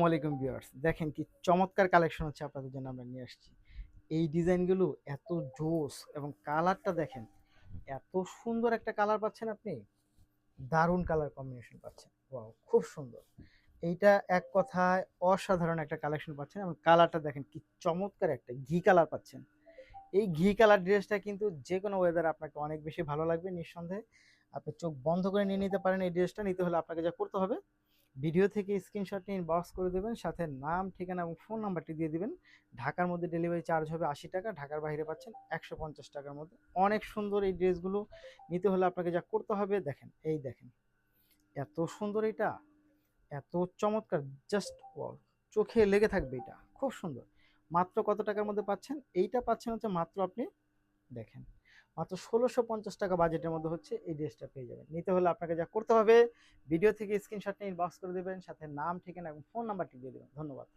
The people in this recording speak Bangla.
আসসালামাইকুম ভিউয়ার্স, দেখেন কি চমৎকার কালেকশন হচ্ছে আপনাদের জন্য আমরা নিয়ে আসছি। এই ডিজাইনগুলো এত জোস এবং কালারটা দেখেন, এত সুন্দর একটা কালার পাচ্ছেন আপনি। দারুণ কালার কম্বিনেশন পাচ্ছেন, ওয়াও খুব সুন্দর। এইটা এক কথায় অসাধারণ একটা কালেকশন পাচ্ছেন এবং কালারটা দেখেন কি চমৎকার, একটা ঘি কালার পাচ্ছেন। এই ঘি কালার ড্রেসটা কিন্তু যে কোনো ওয়েদার আপনাকে অনেক বেশি ভালো লাগবে নিঃসন্দেহে। আপনি চোখ বন্ধ করে নিয়ে নিতে পারেন। এই ড্রেসটা নিতে হলে আপনাকে যা করতে হবে, ভিডিও থেকে স্ক্রিনশট নিয়ে ইনবক্স করে দেবেন, সাথে নাম, ঠিকানা এবং ফোন নাম্বারটি দিয়ে দিবেন। ঢাকার মধ্যে ডেলিভারি চার্জ হবে 80 টাকা, ঢাকার বাইরে পাচ্ছেন 150 টাকার মধ্যে। অনেক সুন্দর এই ড্রেসগুলো। নিতে হলে আপনাকে যা করতে হবে, দেখেন এই দেখেন, এত সুন্দর এটা, এত চমৎকার, জাস্ট ওয়াও, চোখে লেগে থাকবে। এটা খুব সুন্দর। মাত্র কত টাকার মধ্যে পাচ্ছেন? এইটা পাচ্ছেন হচ্ছে মাত্র আপনি দেখেন, মাত্র 1650 টাকা বাজেটের মধ্যে হচ্ছে এই ড্রেসটা পেয়ে যাবেন। নিতে হলে আপনাকে যা করতে হবে, ভিডিও থেকে স্ক্রিনশট নিয়ে ইনবক্স করে দেবেন, সাথে নাম, ঠিকানা এবং ফোন নাম্বারটি দিয়ে দেবেন। ধন্যবাদ।